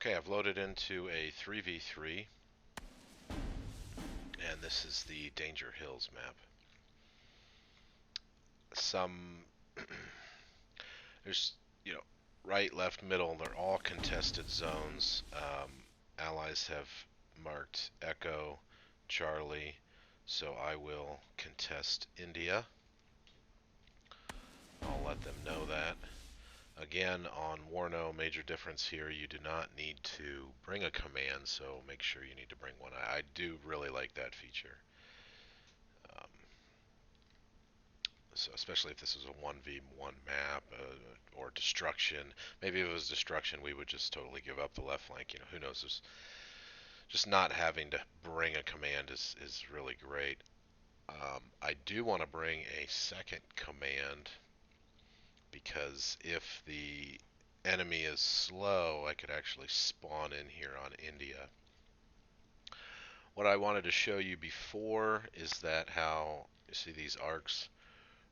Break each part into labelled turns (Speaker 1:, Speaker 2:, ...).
Speaker 1: Okay, I've loaded into a 3v3, and this is the Danger Hills map. Some, there's, you know, right, left, middle, they're all contested zones. Allies have marked Echo, Charlie, so I will contest India. I'll let them know that. Again, on Warno, major difference here, you do not need to bring a command, so make sure you need to bring one. I do really like that feature. Um, so especially if this is a 1v1 map or destruction. Maybe if it was destruction, we would just totally give up the left flank. Who knows? Just not having to bring a command is really great. I do want to bring a second command because if the enemy is slow, I could actually spawn in here on India. What I wanted to show you before is that how you see these arcs,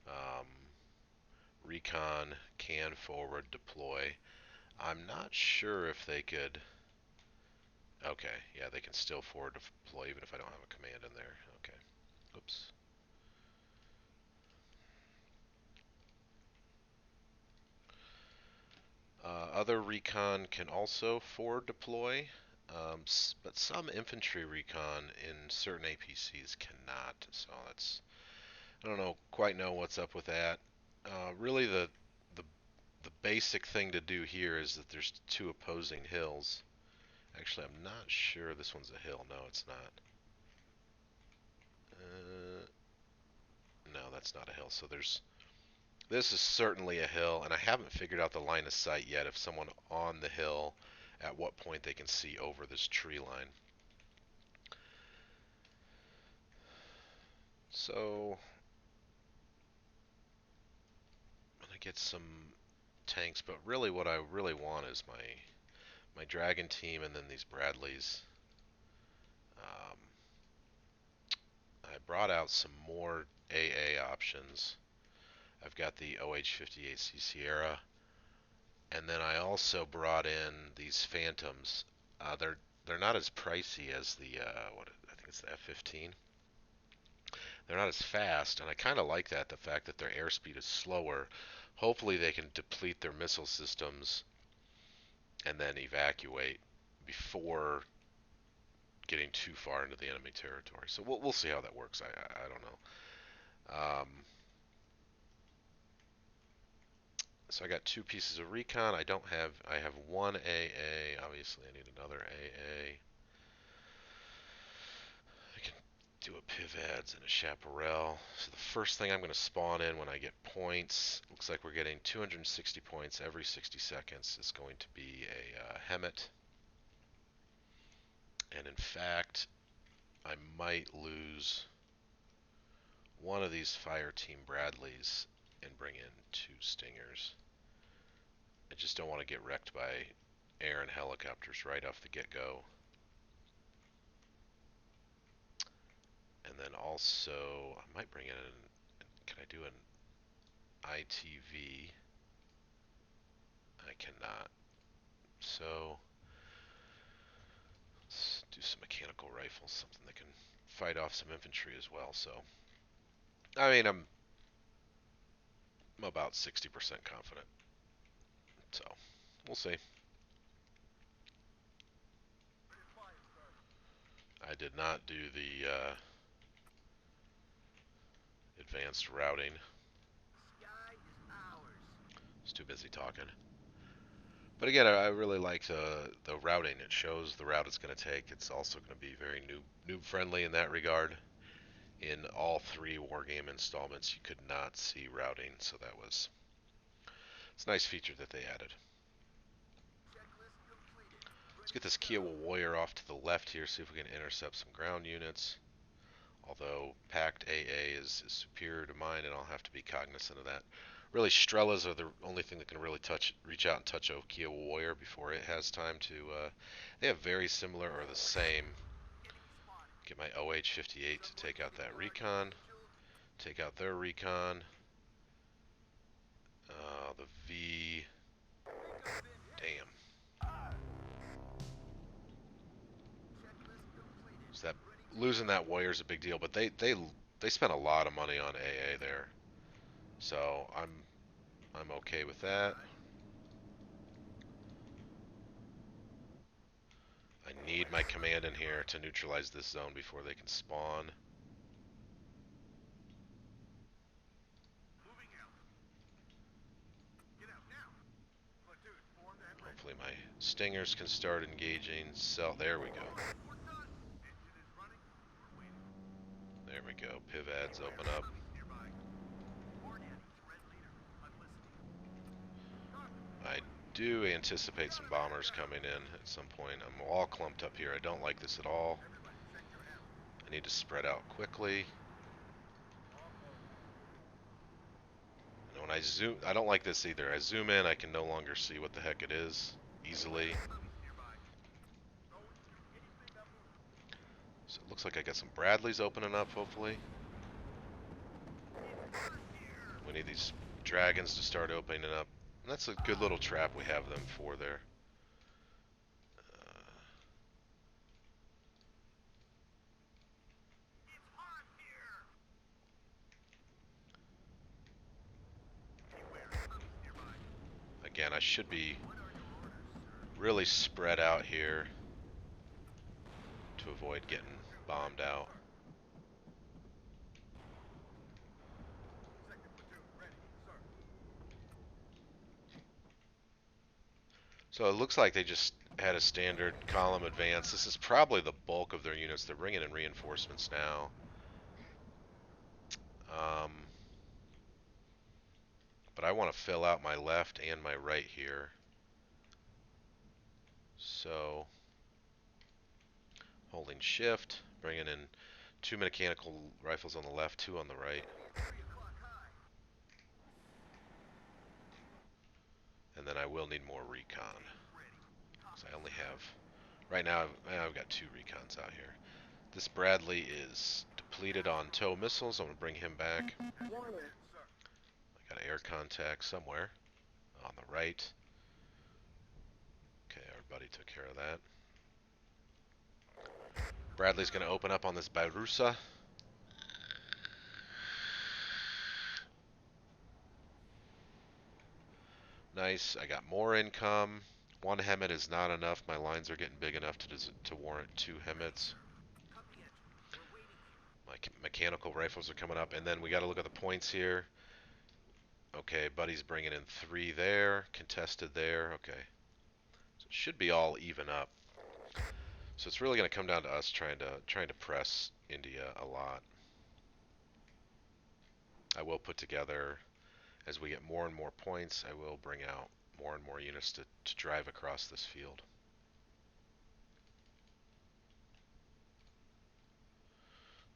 Speaker 1: um, recon, can forward, deploy. I'm not sure if they could. Okay, yeah, they can still forward deploy even if I don't have a command in there. Okay, oops. Other recon can also forward deploy, but some infantry recon in certain APCs cannot. So I don't quite know what's up with that. Really, the the basic thing to do here is that there's two opposing hills. Actually, I'm not sure this one's a hill. No, it's not. Uh, no, that's not a hill. So this is certainly a hill, and I haven't figured out the line of sight yet. If someone on the hill, at what point they can see over this tree line. So I'm gonna get some tanks, but really what I really want is my dragon team and then these Bradleys. Um, I brought out some more AA options. I've got the OH-58C Sierra, and then I also brought in these Phantoms. They're not as pricey as the what I think it's the F-15. They're not as fast, and I kind of like that, the fact that their airspeed is slower. Hopefully they can deplete their missile systems and then evacuate before getting too far into the enemy territory. So we'll see how that works. I don't know. So I got two pieces of recon. I have one AA. Obviously I need another AA. I can do a Pivads and a Chaparral. So the first thing I'm going to spawn in when I get points, looks like we're getting 260 points every 60 seconds, is going to be a Hemet. And in fact, I might lose one of these fire team Bradleys and bring in two Stingers. I just don't want to get wrecked by air and helicopters right off the get-go. And then also, I might bring in, can I do an ITV? I cannot. So, let's do some mechanical rifles, something that can fight off some infantry as well. So, I mean, I'm about 60% confident. So, we'll see. I did not do the advanced routing. I was too busy talking. But again, I really like the routing. It shows the route it's going to take. It's also going to be very noob friendly in that regard. In all three Wargame installments, you could not see routing, so it's a nice feature that they added. Let's get this Kiowa Warrior off to the left here, see if we can intercept some ground units. Although packed AA is superior to mine, and I'll have to be cognizant of that. Really, Strellas are the only thing that can really reach out and touch a Kiowa Warrior before it has time to. They have very similar or the same. Get my OH-58 to take out that recon. Take out their recon. The V. Damn. losing that warrior is a big deal, but they spent a lot of money on AA there, so I'm okay with that. I need my command in here to neutralize this zone before they can spawn. Hopefully my stingers can start engaging. So there we go. There we go. Pivads open up. I do anticipate some bombers coming in at some point. I'm all clumped up here. I don't like this at all. I need to spread out quickly. And when I zoom, I don't like this either. I zoom in, I can no longer see what the heck it is easily. So it looks like I got some Bradleys opening up, hopefully. We need these dragons to start opening up. And that's a good little trap we have them for there. Again, I should be really spread out here to avoid getting bombed out. So it looks like they just had a standard column advance. This is probably the bulk of their units. They're bringing in reinforcements now. Um, but I want to fill out my left and my right here. So holding shift, bringing in 2 mechanical rifles on the left, 2 on the right. And then I will need more recon. So I only have, right now I've got 2 recons out here. This Bradley is depleted on tow missiles. I'm going to bring him back. I got air contact somewhere on the right. Okay, our buddy took care of that. Bradley's going to open up on this Bairusa. Nice. I got more income. 1 Hemet is not enough. My lines are getting big enough to warrant 2 Hemets. My mechanical rifles are coming up. And then we got to look at the points here. Okay, buddy's bringing in 3 there. Contested there. Okay. So it should be all even up. So it's really going to come down to us trying to press India a lot. I will put together, as we get more and more points, I will bring out more and more units to drive across this field.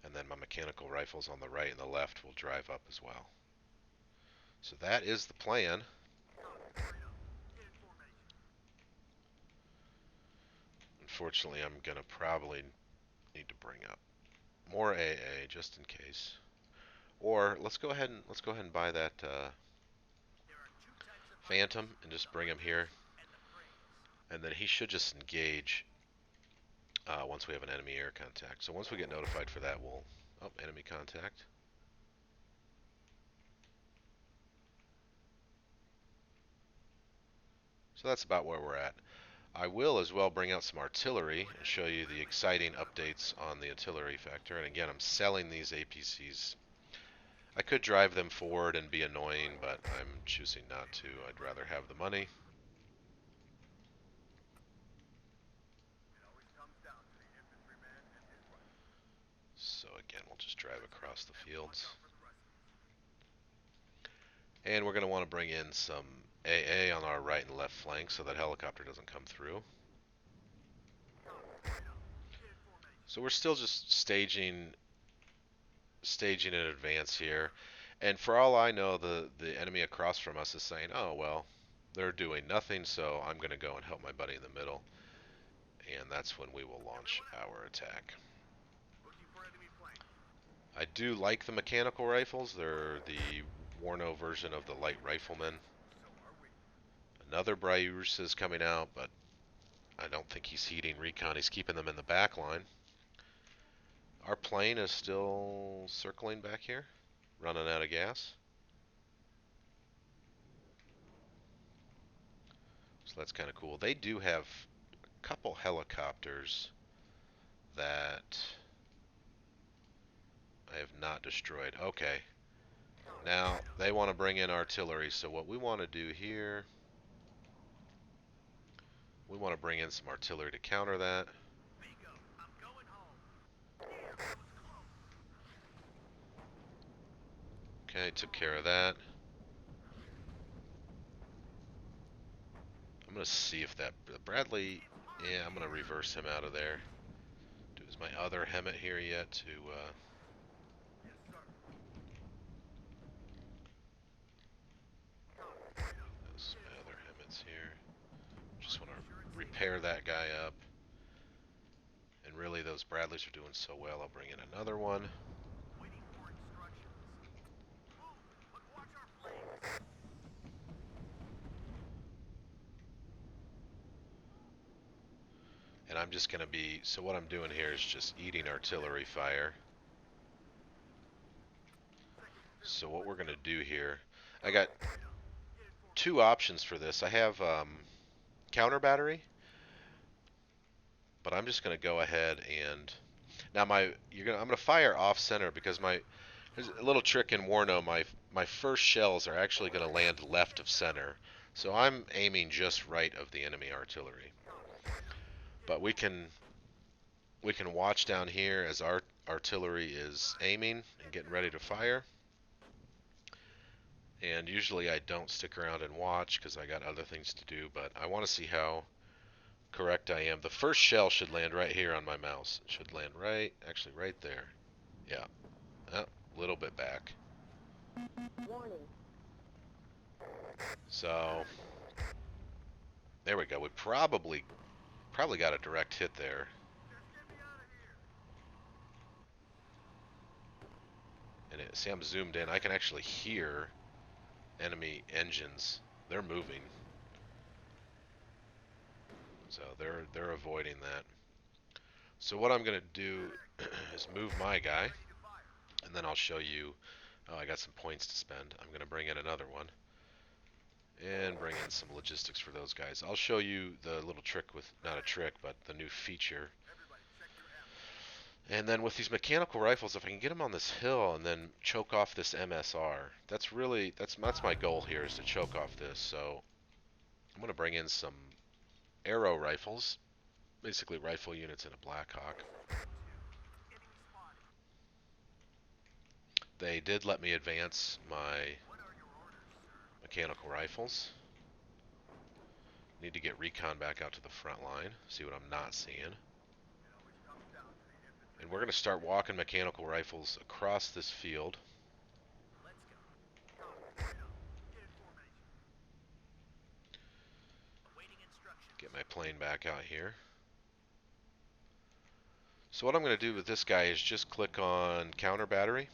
Speaker 1: And then my mechanical rifles on the right and the left will drive up as well. So that is the plan. Unfortunately, I'm going to probably need to bring up more AA just in case. Or let's go ahead and buy that Phantom and just bring him here. And then he should just engage once we have an enemy air contact. So once we get notified for that, we'll... Oh, enemy contact. So that's about where we're at. I will as well bring out some artillery and show you the exciting updates on the artillery factor. And again, I'm selling these APCs. I could drive them forward and be annoying, but I'm choosing not to. I'd rather have the money. So again, we'll just drive across the fields. And we're going to want to bring in some AA on our right and left flank so that helicopter doesn't come through. So we're still just staging in advance here. And for all I know, the enemy across from us is saying, oh, well, they're doing nothing, so I'm going to go and help my buddy in the middle. And that's when we will launch our attack. I do like the mechanical rifles. They're the Warno version of the light rifleman. Another Bryus is coming out, but I don't think he's heeding recon. He's keeping them in the back line. Our plane is still circling back here, running out of gas. So that's kind of cool. They do have a couple helicopters that I have not destroyed. Okay. Now, they want to bring in artillery, so what we want to do here, we want to bring in some artillery to counter that. Okay, took care of that. I'm going to see if that Bradley, yeah, I'm going to reverse him out of there. Is my other Hemet here yet to, that's my other Hemet's here. Just want to repair that guy up. And really, those Bradleys are doing so well, I'll bring in another one. And I'm just going to be, so what I'm doing here is just eating artillery fire. So what we're going to do here, I got two options for this. I have counter battery, but I'm just going to go ahead and now I'm going to fire off center because there's a little trick in Warno. My first shells are actually going to land left of center, so I'm aiming just right of the enemy artillery. But we can watch down here as our artillery is aiming and getting ready to fire. And usually I don't stick around and watch because I got other things to do, but I want to see how correct I am. The first shell should land right here on my mouse. It should land actually right there. Yeah, a little bit back. Warning. So there we go. We probably got a direct hit there. And see, I'm zoomed in. I can actually hear enemy engines. They're moving. So they're avoiding that. So what I'm going to do is move my guy, and then I'll show you. Oh, I got some points to spend. I'm going to bring in another one. And bring in some logistics for those guys. I'll show you the little trick with, not a trick, but the new feature. And then with these mechanical rifles, if I can get them on this hill and then choke off this MSR, that's my goal here, is to choke off this. So I'm going to bring in some arrow rifles, basically rifle units in a Blackhawk. They did let me advance my mechanical rifles. Need to get recon back out to the front line, see what I'm not seeing. And we're going to start walking mechanical rifles across this field. Get my plane back out here. So what I'm going to do with this guy is just click on counter battery.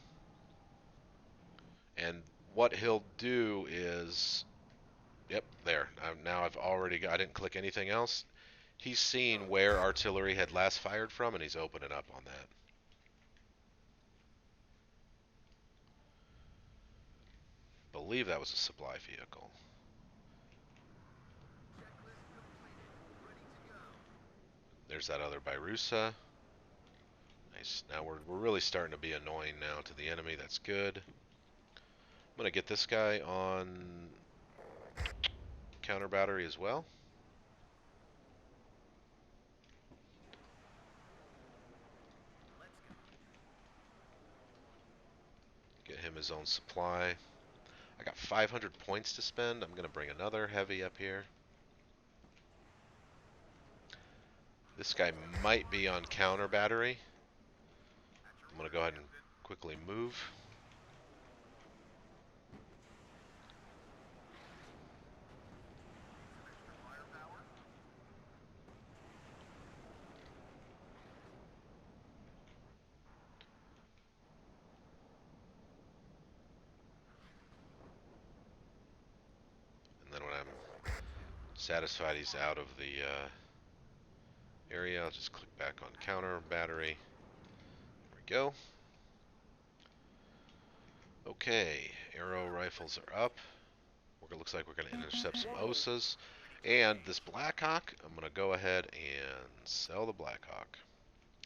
Speaker 1: And what he'll do is, yep, there. Now I've already got, I didn't click anything else. He's seen where artillery had last fired from, and he's opening up on that. Believe that was a supply vehicle. There's that other Birusa. Nice. Now we're really starting to be annoying now to the enemy. That's good. I'm going to get this guy on counter battery as well. Get him his own supply. I got 500 points to spend. I'm going to bring another heavy up here. This guy might be on counter battery. I'm going to go ahead and quickly move. And then when I'm satisfied he's out of the area, I'll just click back on counter battery. go. Okay, arrow rifles are up. It looks like we're going to intercept some OSAs. And this Blackhawk, I'm going to go ahead and sell the Blackhawk.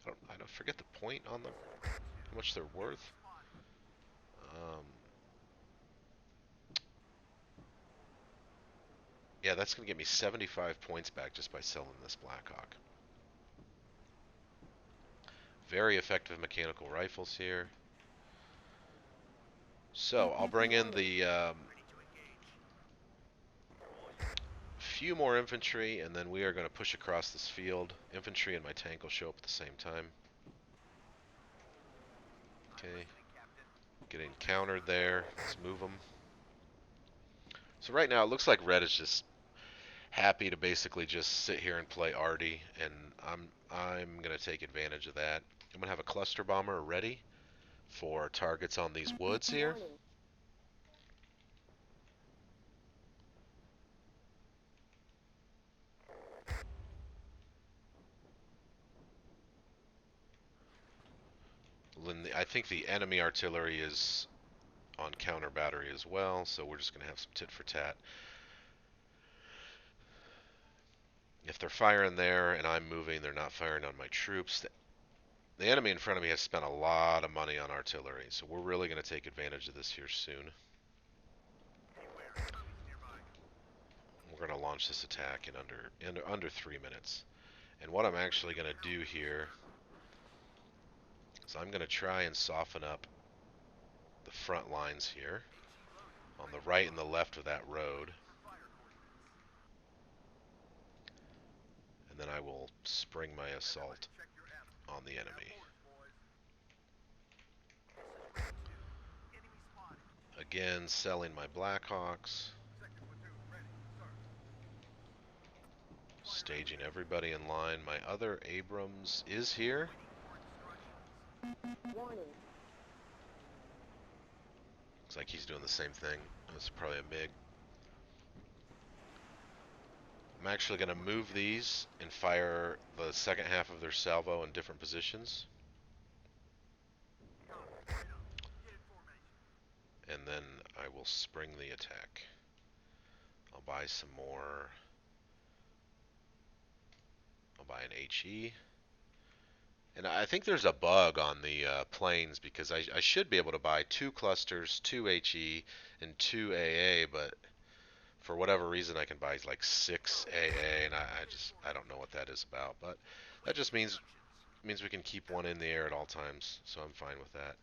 Speaker 1: I don't forget the point on the how much they're worth. Yeah, that's going to get me 75 points back just by selling this Blackhawk. Very effective mechanical rifles here. So I'll bring in the few more infantry, and then we are going to push across this field. Infantry and my tank will show up at the same time. Okay, getting countered there. Let's move them. So right now it looks like red is just happy to basically just sit here and play arty, and I'm going to take advantage of that. I'm going to have a cluster bomber ready for targets on these woods here. I think the enemy artillery is on counter battery as well, so we're just going to have some tit for tat. If they're firing there and I'm moving, they're not firing on my troops. The enemy in front of me has spent a lot of money on artillery, so we're really going to take advantage of this here soon. We're going to launch this attack in under 3 minutes. And what I'm actually going to do here is I'm going to try and soften up the front lines here on the right and the left of that road. And then I will spring my assault on the enemy. Again, selling my Blackhawks. Staging everybody in line. My other Abrams is here. Warning. Looks like he's doing the same thing. That's probably a MiG. I'm actually going to move these and fire the second half of their salvo in different positions. And then I will spring the attack. I'll buy some more. I'll buy an HE. And I think there's a bug on the planes because I should be able to buy 2 clusters, 2 HE, and 2 AA, but for whatever reason I can buy like 6 AA, and I don't know what that is about. But that just means we can keep one in the air at all times, so I'm fine with that.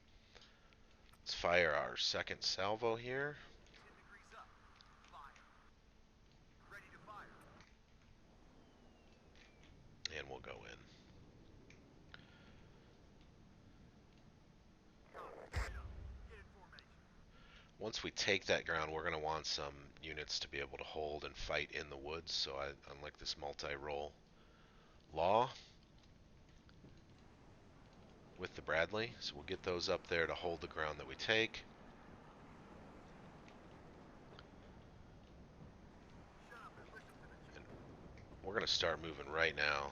Speaker 1: Let's fire our second salvo here. And we'll go in. Once we take that ground, we're going to want some units to be able to hold and fight in the woods, so I like this multi-role law with the Bradley. So we'll get those up there to hold the ground that we take. And we're going to start moving right now.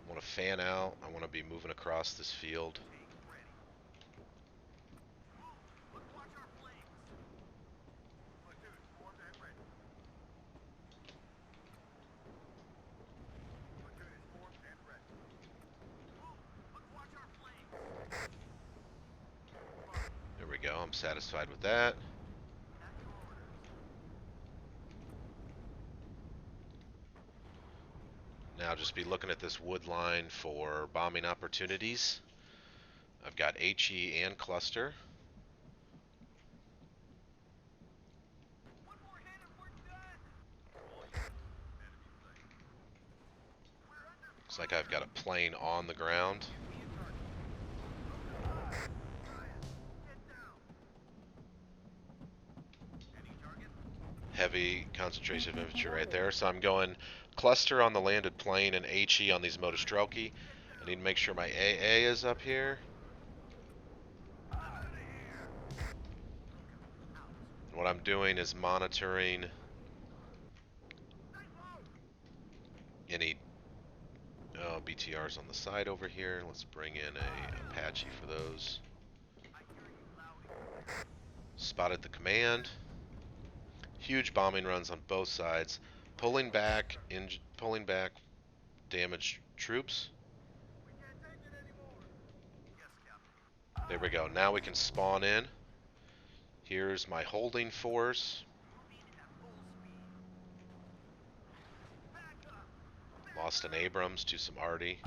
Speaker 1: I want to fan out. I want to be moving across this field. There we go. I'm satisfied with that. Now just be looking at this wood line for bombing opportunities. I've got HE and cluster. Looks like I've got a plane on the ground. Heavy concentration of infantry right there. So I'm going cluster on the landed plane and HE on these Motostrelki. I need to make sure my AA is up here. And what I'm doing is monitoring any Oh, BTR's on the side over here. Let's bring in a Apache for those. Spotted the command. Huge bombing runs on both sides. Pulling back, damaged troops. There we go. Now we can spawn in. Here's my holding force. Lost an Abrams to some arty.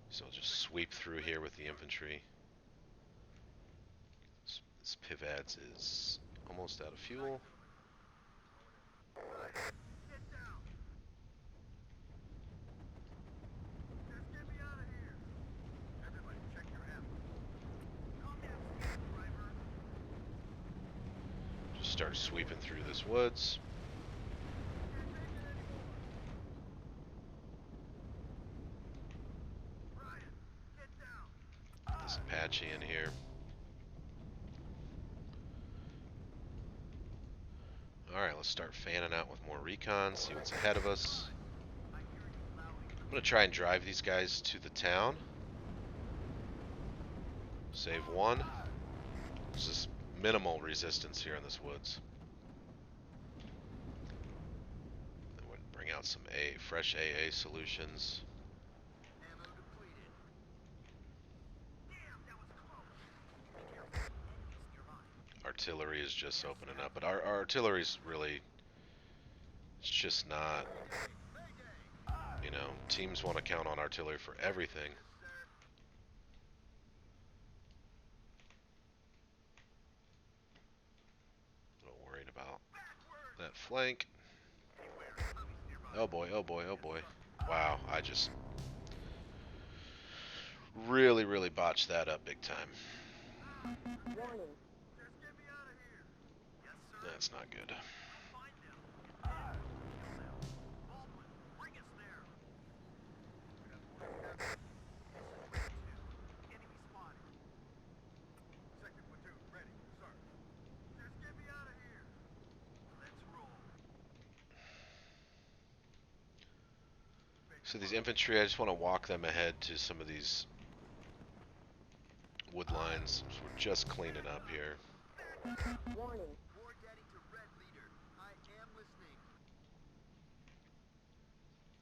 Speaker 1: So I'll just sweep through here with the infantry. This Pivads is almost out of fuel. Just start sweeping through this woods. This Apache in here. Alright, let's start fanning out with more recon, see what's ahead of us. I'm going to try and drive these guys to the town. Save one. There's just minimal resistance here in this woods. Then we'll bring out some fresh AA solutions. Artillery is just opening up, but our artillery's really, it's just not, you know, teams want to count on artillery for everything. A little worried about that flank. Oh boy, oh boy, oh boy. Wow, I just really botched that up big time.
Speaker 2: Warning.
Speaker 1: That's not good. So these infantry, I just want to walk them ahead to some of these wood lines. So we're just cleaning up here.
Speaker 2: Warning.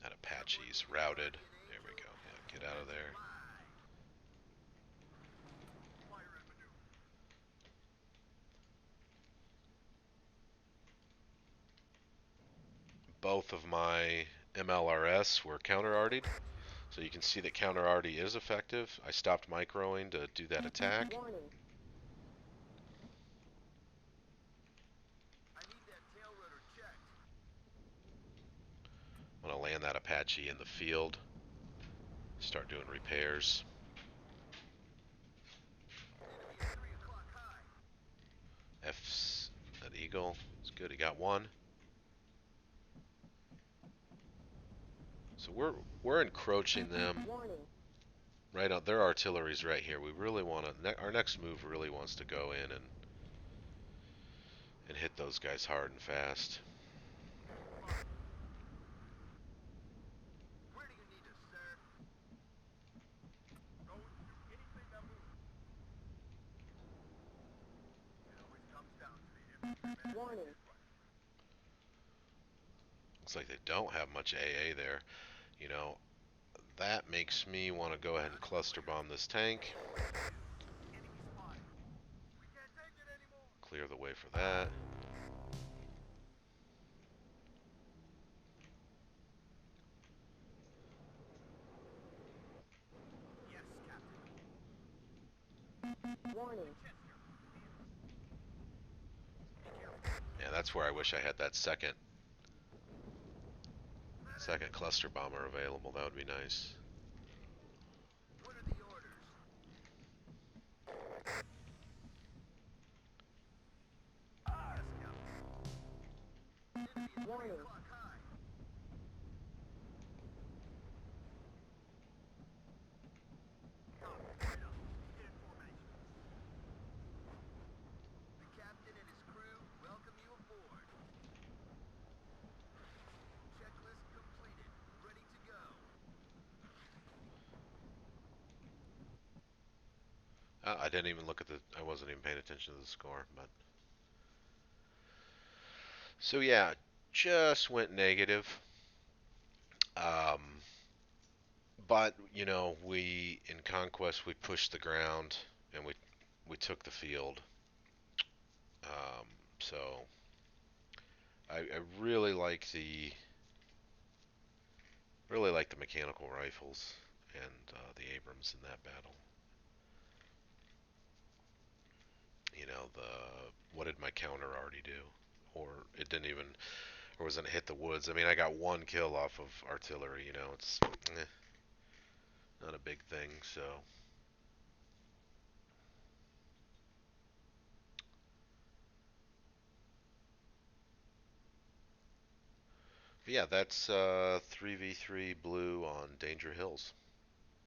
Speaker 1: That Apache's routed. There we go. Yeah, get out of there. Both of my MLRS were counter-artied. So you can see that counter-arty is effective. I stopped microing to do that attack.
Speaker 2: Warning.
Speaker 1: I'm going to land that Apache in the field. Start doing repairs. F's that Eagle. It's good. He got one. So we're encroaching them
Speaker 2: Warning.
Speaker 1: right on. Their artillery's right here. We really want to. Our next move really wants to go in and hit those guys hard and fast.
Speaker 2: Warning.
Speaker 1: Looks like they don't have much AA there. You know, that makes me want to go ahead and cluster bomb this tank. Clear the way for that.
Speaker 2: Warning.
Speaker 1: Yeah, that's where I wish I had that second cluster bomber available. That would be nice.
Speaker 2: Warning.
Speaker 1: I didn't even look at the. I wasn't even paying attention to the score, but so yeah, just went negative. Um, but we in conquest we pushed the ground and we took the field. Um, so I really like the mechanical rifles and the Abrams in that battle. What did my counter already do? Or it didn't even, or wasn't hit the woods. I mean, I got one kill off of artillery. It's not a big thing. So, but yeah, that's 3v3 blue on Danger Hills.